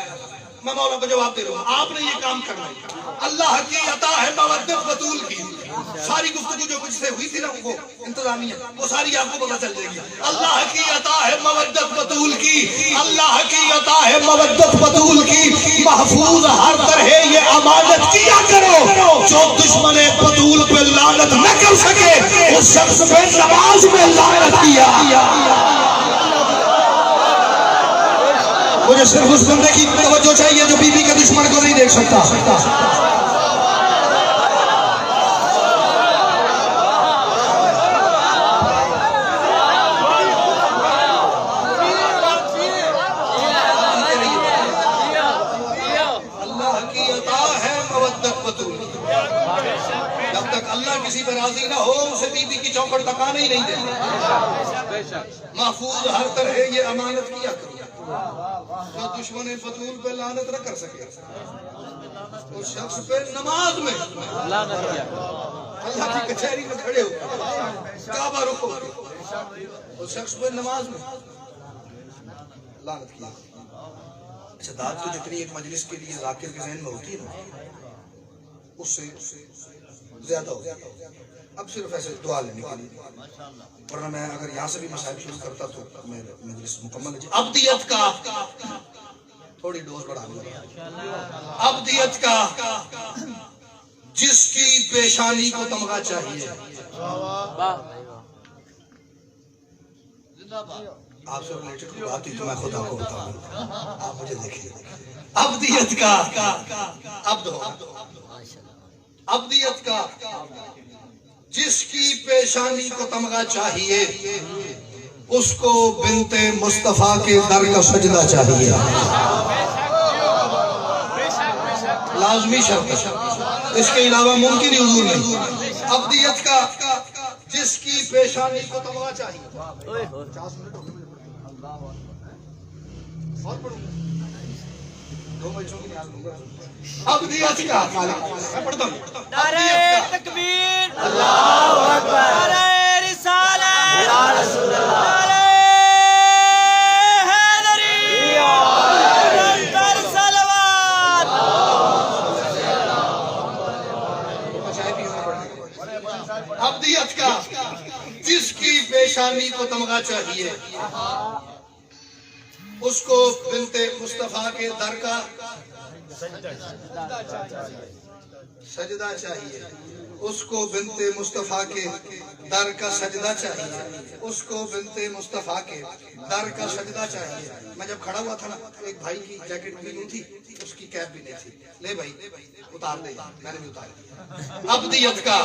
میں مولا کو جواب دے رہا ہوں آپ نے یہ کام کرنا ہے. اللہ کی عطا ہے مودت بطول کی. ساری گفتگو جو کچھ سے ہوئی تھی نا وہ انتظامیہ وہ ساری آپ کو پتہ چل جائے گی. اللہ کی عطا ہے مودت بطول کی. اللہ کی عطا ہے مودت بطول کی. محفوظ ہر طرح یہ امانت کیا کرو. جو دشمن بطول پہ لعنت نہ کر سکے اس شخص پہ نماز میں لعنت کیا. مجھے صرف اس بندے کی توجہ چاہیے جو بی بی کے دشمن کو نہیں دیکھ سکتا. اللہ کی عطا ہے مودت بطول. جب تک اللہ کسی پہ راضی نہ ہو اسے بی بی کی چوکھٹ تکانے ہی نہیں دیتے. محفوظ ہر طرح یہ امانت کیا کرو. جو دشمن بطول پہ لعنت نہ کر سکے اس شخص پہ نماز میں اللہ کی کچہری میں کھڑے ہو کعبہ رکو اس شخص پہ نماز میں لعنت کیا. اچھا داد تو جتنی ایک مجلس کے لیے ذاکر کے ذہن میں ہوتی ہے نا اس سے زیادہ ہو. اب صرف ایسے دعا لینے کے لیے ورنہ میں اگر یہاں سے بھی مسائل شروع کرتا تو میں مجلس مکمل ہے. ابدیت کا تھوڑی ڈوز بڑھا لوں. ابدیت کا جس کی پیشانی کو تمغہ چاہیے. آپ سے ریلیٹڈ کوئی بات ہی تو میں خدا کو بتاؤں آپ مجھے دیکھیں. ابدیت کا ابدیت کا جس کی پیشانی کو تمغہ چاہیے اس کو بنت مصطفیٰ کے در کا سجدہ چاہیے. لازمی شرط اس کے علاوہ ممکن ہی حضور نہیں. ابدیت کا جس کی پیشانی کو تمغہ چاہیے. ابدیت کا میں پڑھتا ہوں. نعرہ تکبیر اللہ اکبر. نعرہ رسالت یا رسول اللہ. نعرہ حیدری انتر صلوات. ابدیت کا جس کی پیشانی کو تمغہ چاہیے اس کو بنت مصطفیٰ کے در کا سجدہ چاہیے. اس کو بنت مصطفیٰ کے در کا سجدہ چاہیے. اس کو بنت مصطفیٰ کے در کا سجدہ چاہیے. میں جب کھڑا ہوا تھا نا ایک بھائی کی جیکٹ بھی نہیں تھی اس کی کیپ بھی نہیں تھی. لے بھائی اتار دے. میں نے بھی اتار دیا. ابدیت کا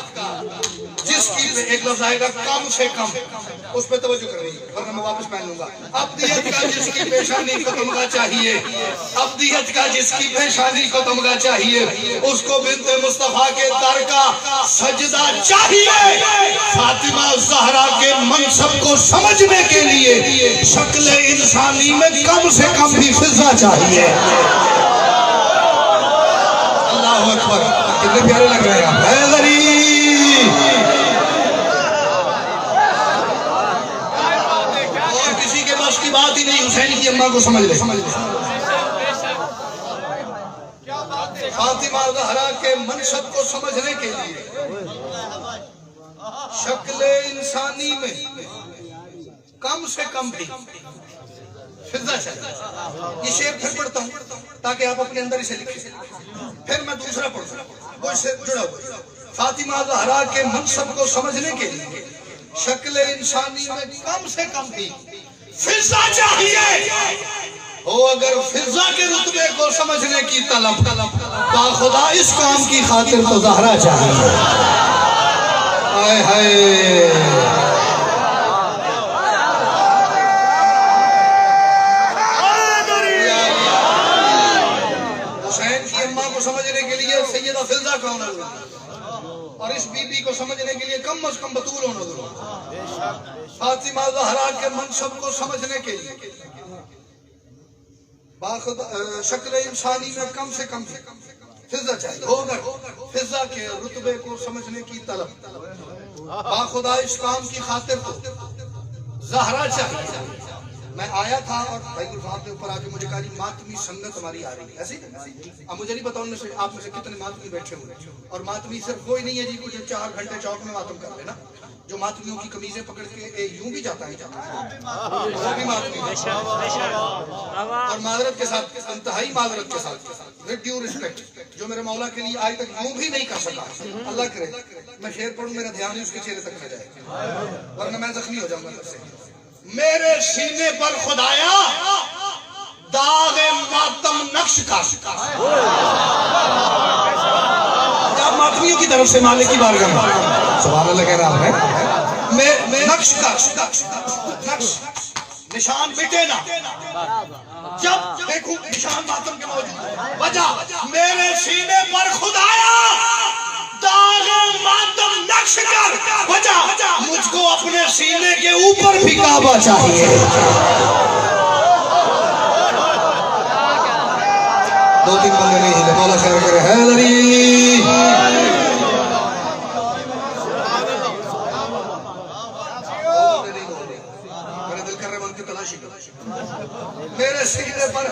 جس کی ایک لفظ آئے گا کم سے کم اس پہ توجہ کریں ورنہ میں واپس پہن لوں گا. ابدیت کا جس کی پیشانی کو تمغہ چاہیے. ابدیت کا جس کی پیشانی کو تمغہ چاہیے اس کو بنت مصطفیٰ کے در کا سجدہ چاہیے. فاطمہ زہرا کے منصب کو سمجھنے کے لیے شکل انسانی میں کم سے کم بھی فضا چاہیے. اللہ اکبر. کتنے پیارے لگ رہے ہیں حیدری. اور کسی کے بس کی بات ہی نہیں حسین کی اماں کو سمجھ لے. فاطمہ زہرا کے منصب کو سمجھنے کے لیے شکل انسانی میں کم سے کم بھی فضا چاہیے. یہ شعر پھر پڑھتا ہوں تاکہ آپ اپنے اندر اسے لکھیں. پھر میں دوسرا پڑھتا ہوں وہ اس سے جڑا ہوا. فاطمہ زہرا کے منصب کو سمجھنے کے لیے شکل انسانی میں کم سے کم بھی فضا چاہیے. ہو اگر فضا کے رتبے کو سمجھنے کی طلب خدا اس کام کی خاطر تو زہرا چاہیے. ہائے ہائے. حسین کی اماں کو سمجھنے کے لیے سیدہ فضا کا ہونا ضروری اور اس بی بی کو سمجھنے کے لیے کم از کم بطول ہونا ضروری. فاطمہ زہرا کے منصب کو سمجھنے کے لیے شکل انسانی میں کم سے کم فضا چاہیے ہوگا فضا کے رتبے کو سمجھنے کی طلب باخدا اسلام کی خاطر تو زہرا چاہیے. میں آیا تھا اور بھائی گلفام نے اوپر آ کے مجھے کہا جی ماتمی سنگت ہماری آ رہی ہے ایسے ہی. اب مجھے نہیں بتاؤں سے آپ میں سے کتنے ماتمی بیٹھے ہوئے اور ماتمی صرف کوئی نہیں ہے جی کچھ 4 گھنٹے چوک میں ماتم کر لینا جو ماتمیوں کی قمیضیں پکڑ کے یوں بھی جاتا ہے وہ بھی ماتمی اور معذرت کے ساتھ انتہائی معذرت کے ساتھ ود ڈیو ریسپیکٹ جو میرے مولا کے لیے آج تک یوں بھی نہیں کر سکا. اللہ کرے میں شعر پڑھوں میرا دھیان ہی اس کے چہرے تک نہ جائے ورنہ میں زخمی ہو جاؤں گا اندر سے. میرے سینے پر خدایا داغ ماتم نقش کا ماتمیوں کی طرف سے مالک کی بارگاہ میں سبحان اللہ کہہ رہا ہے میں نقش کا نقش نشان مٹے نا جب دیکھوں نشان ماتم کے موجود وجہ میرے سینے پر خدایا داغ ماتم نقش کر وجہ مجھ کو اپنے سینے کے اوپر بھی کعبہ چاہیے. دو تین بندے نہیں ہلے مولا خیر کرے حیدری میرے دل کر رہے من کی تلاشی کرو میرے سینے پر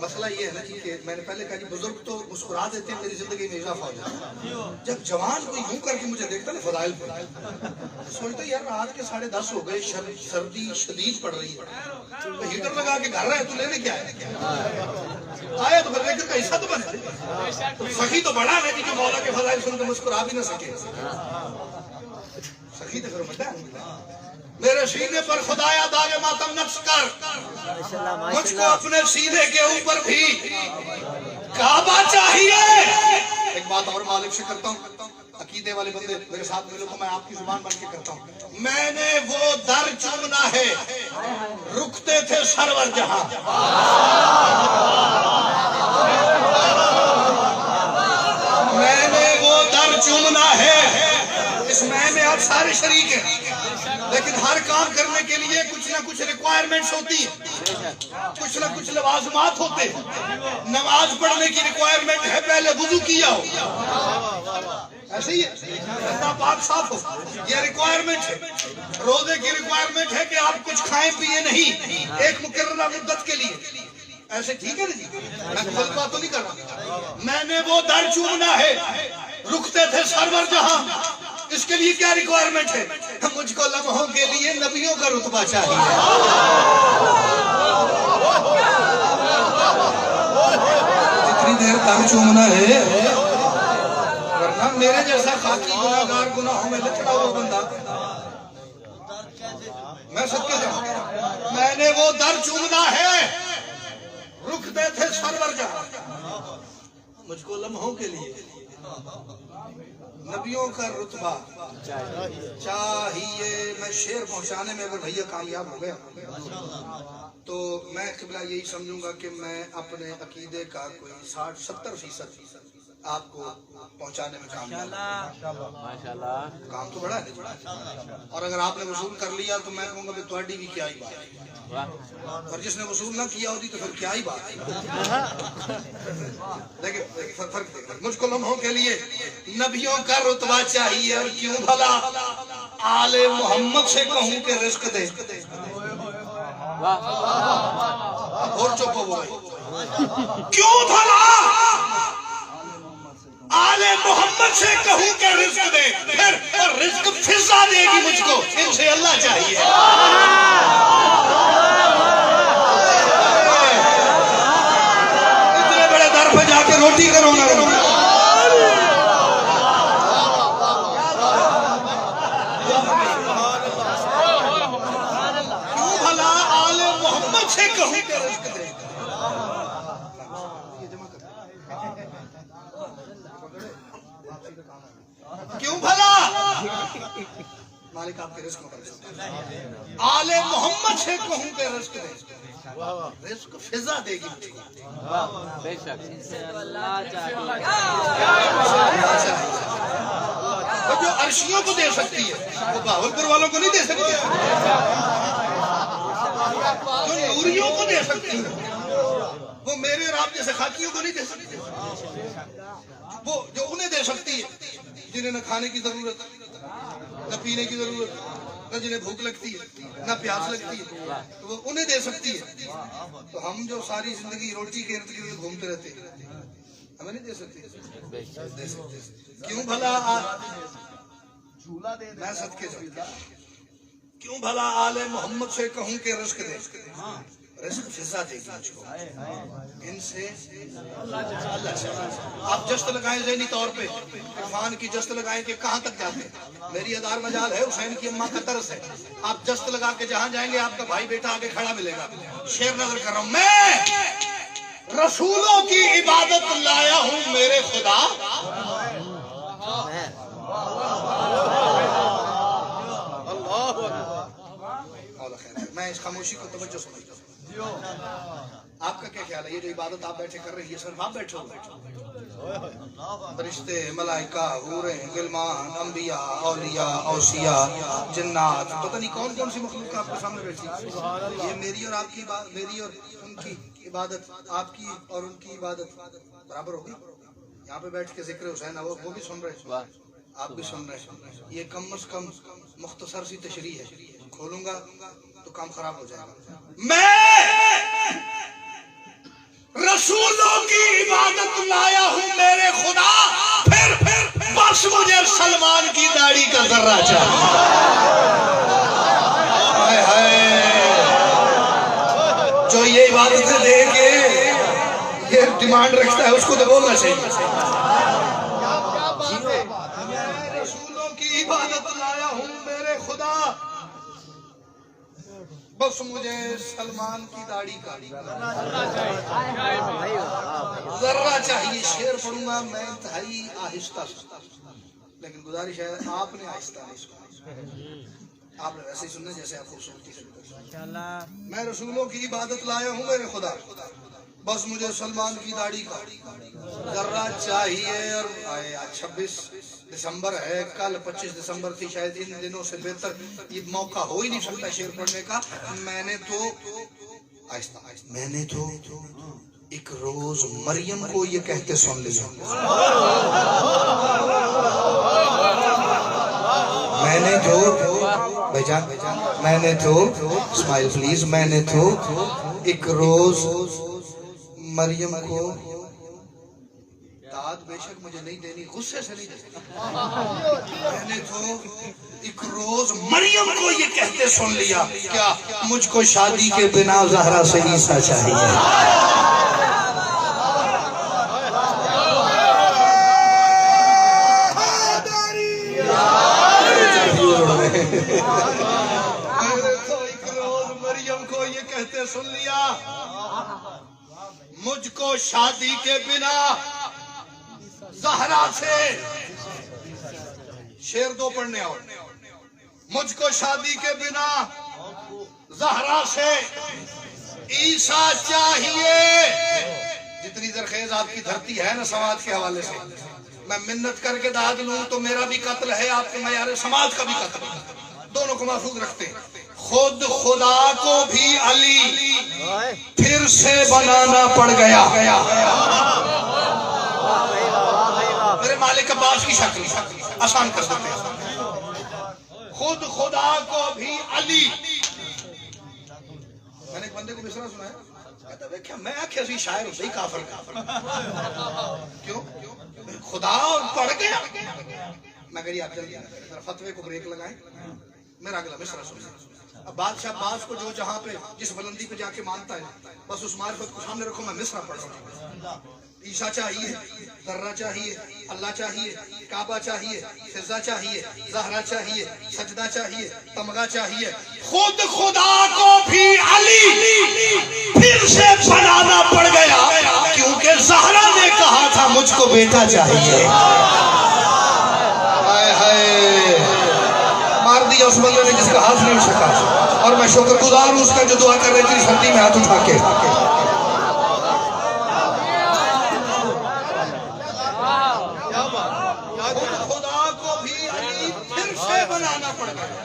مسئلہ یہ ہے نا کہ میں نے پہلے کہا جی بزرگ تو مسکرا دیتے ہیں میری زندگی میں اضافہ ہو جاتا. جب جوان کوئی یوں کر کے مجھے دیکھتا نا فضائل پر سوچتا یار رات کے 10:30 ہو گئے سردی شدید پڑ رہی ہے ہیٹر لگا کے گھر رہے تو لینے کیا ہے آیا تو لیکن کا حصہ تو بنے سخی تو بڑا ہے کہ مولا کے فضائل سن کے مسکرا بھی نہ سکے. سخی تو پھر بتا میرے سینے پر خدایا داغ ماتم نقش کر مجھ کو اپنے سینے کے اوپر بھی کعبہ چاہیے. ایک بات اور مالک سے کرتا ہوں عقیدے والے بندے میرے ساتھ ملو تو میں آپ کی زبان بن کے کرتا ہوں. میں نے وہ در چومنا ہے رکتے تھے سرور جہاں میں نے وہ در چومنا ہے. اس میں آپ سارے شریک ہیں لیکن ہر کام کرنے کے لیے کچھ نہ کچھ ریکوائرمنٹس ہوتی ہیں کچھ نہ کچھ لوازمات ہوتے ہیں. نماز پڑھنے کی ریکوائرمنٹ ہے پہلے وضو کیا ہو ایسے ہی ہے پاک صاف ہو یہ ریکوائرمنٹ ہے. روزے کی ریکوائرمنٹ ہے کہ آپ کچھ کھائیں پیئے نہیں ایک مقررہ مدت کے لیے ایسے ٹھیک ہے نا جی میں غلط بات تو نہیں کر رہا. میں نے وہ در چومنا ہے رکتے تھے سرور جہاں اس کے لیے کیا ریکوائرمنٹ ہے مجھ کو لمحوں کے لیے نبیوں کا رتبہ چاہیے. جتنی دیر در چومنا ہے ورنہ میرے جیسا خاکی گناہگار گناہوں میں لچڑا ہوا بندہ میں سب کے جاؤں. میں نے وہ در چومنا ہے رکتے تھے سرور جہاں مجھ کو لمحوں کے لیے نبیوں کا رتبہ چاہیے. میں شعر پہنچانے میں اگر بھیا کامیاب ہو گیا تو میں قبلہ یہی سمجھوں گا کہ میں اپنے عقیدے کا کوئی 60-70% آپ کو پہنچانے میں کامیاب. کام تو بڑا ہے اور اگر آپ نے وصول کر لیا تو میں کہوں گا کہ تہاڈی بھی کیا ہی بات اور جس نے وصول نہ کیا ہوتی تو پھر کیا ہی بات. لیکن فرق مجھ کو لمحوں کے لیے نبیوں کا رتبہ چاہیے اور کیوں بھلا آل محمد سے کہوں کہ رزق دے اور چپ ہو گئے. کیوں بھلا آل محمد سے کہوں کہ رزق دے پھر اور رزق فضا دے گی مجھ کو ان سے اللہ چاہیے. اتنے بڑے در پہ جا کے روٹی کرو نہ کرو کیوں بھلا آل محمد سے کہوں کہ رزق دے. کیوں بھلا مالک آپ کے رزق میں آل محمد سے کہوں کہ رزق دے رزق فضا دے گی مجھ کو. بے شک اللہ چاہیے جو عرشیوں کو دے سکتی ہے وہ بہاولپور والوں کو نہیں دے سکتی جو نوریوں کو دے سکتی ہے وہ میرے اور آپ جیسے خاکیوں کو نہیں دے سکتی، وہ جو انہیں دے سکتی ہے جنہیں نہ کھانے کی ضرورت، نہ پینے کی ضرورت، نہ جنہیں بھوک لگتی ہے، نہ پیاس لگتی ہے، تو وہ انہیں دے سکتی ہے. تو ہم جو ساری زندگی روٹی کے ارد گرد گھومتے رہتے ہیں ہمیں نہیں دے سکتے. دے سکتے. کیوں بھلا میں صدقے جاتا، کیوں بھلا آل محمد سے کہوں کہ رزق دے، رزق فضا دے گی مجھ کو، ان سے اللہ چاہیے. آپ جست لگائیں ذہنی طور پہ، عرفان کی جست لگائیں کہ کہاں تک جاتے ہیں. میری ادار مجال ہے، حسین کی اماں کا طرز ہے. آپ جست لگا کے جہاں جائیں گے آپ کا بھائی بیٹا آگے کھڑا ملے گا. شعر نظر کر رہا ہوں، میں رسولوں کی عبادت لایا ہوں میرے خدا. میں اس خاموشی کو توجہ سمجھتا ہوں. آپ کا کیا خیال ہے؟ یہ جو عبادت آپ بیٹھے کر رہے ہیں یہ صرف آپ بیٹھے ہوئے؟ فرشتے، ملائکہ، حوریں، غلمان، انبیاء، اولیاء، اوصیاء، جنات، پتہ نہیں کون کون سی مخلوق آپ کے سامنے بیٹھی. یہ میری اور آپ کی میری اور ان کی عبادت، آپ کی اور ان کی عبادت برابر ہوگی. یہاں پہ بیٹھ کے ذکر حسین وہ بھی سن رہے ہیں، آپ بھی سن رہے ہیں. یہ کم از کم مختصر سی تشریح ہے، کھولوں گا تو کام خراب ہو جائے گا. میں رسولوں کی عبادت لایا ہوں میرے خدا، پھر بس مجھے سلمان کی داڑھی کا ذرہ چاہیے. جو یہ عبادت سے دے کے یہ ڈیمانڈ رکھتا ہے اس کو تو بولنا چاہیے. میں رسولوں کی عبادت لایا ہوں میرے خدا، بس مجھے سلمان کی داڑھی کا ذرہ چاہیے. شعر پڑھوں گا میں انتہائی آہستہ، لیکن گزارش ہے آپ نے آہستہ نہیں سنا، آپ نے ویسے ہی سننا جیسے آپ خوبصورتی سے. میں رسولوں کی عبادت لایا ہوں میرے خدا، بس مجھے سلمان کی داڑھی کا ذرہ چاہیے. اور 26 دسمبر ہے، کل 25 دسمبر تھی، شاید ان دنوں سے بہتر یہ موقع ہو ہی نہیں سکتا شعر پڑھنے کا. میں نے تو ایک روز مریم کو یہ کہتے سن لیا. میں نے تو بھائی جان، میں نے تو اسمائل پلیز، میں نے تو ایک روز مریم کو، داد بے شک مجھے نہیں دینی، غصے سے نہیں دینی، میں نے تو ایک روز مریم کو یہ کہتے سن لیا، کیا مجھ کو شادی کے بنا زہرا سے عیسیٰ چاہیے. مریم کو یہ کہتے سن لیا، مجھ کو شادی کے بنا زہرا سے، شعر دو پڑھنے اور، مجھ کو شادی کے بنا زہرا سے عیسیٰ چاہیے. جتنی زرخیز آپ کی دھرتی ہے نا سماج کے حوالے سے، میں منت کر کے داد لوں تو میرا بھی قتل ہے، آپ کے معیار سماج کا بھی قتل ہے، دونوں کو محفوظ رکھتے ہیں. خود خدا کو بھی علی پھر سے بنانا پڑ گیا. میرے مالک عباس کی شکل آسان کر سکتے ہیں. خود خدا کو بھی علی. میں نے ایک بندے کو مصرع سنا ہے، کہتا ہے کیا میں آکھے سی شاعر ہوں، صحیح کافر. کیوں؟ خدا پڑھ گیا. میں کہی آپ جلدی فتوے کو بریک لگائیں، میرا اگلا مصرع سنا. اب بادشاہ باز کو جو جہاں پہ جس بلندی پہ جا کے مانتا ہے، بس اس معرفت کو سامنے رکھو. میں مصرع پڑھ رہا ہوں. عیسیٰ چاہیے، ذرہ چاہیے، اللہ چاہیے، کعبہ چاہیے، فضا چاہیے، زہرا چاہیے، سجدہ چاہیے، تمغہ چاہیے. خود خدا کو بھی علی پھر سے بنانا پڑ گیا، کیونکہ زہرا نے کہا تھا مجھ کو بیٹا چاہیے. مار دیا اس بندے نے جس کا ہاتھ نہیں اٹھ سکا، اور میں شکر گزار ہوں اس کا جو دعا کر رہی تھی سردی میں ہاتھ اٹھا کے. خدا کو بھی علی پھر سے بنانا پڑ گیا،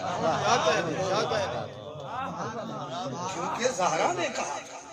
کیونکہ زہرا نے کہا تھا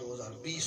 2020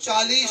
40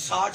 60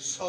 100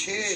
6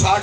60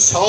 100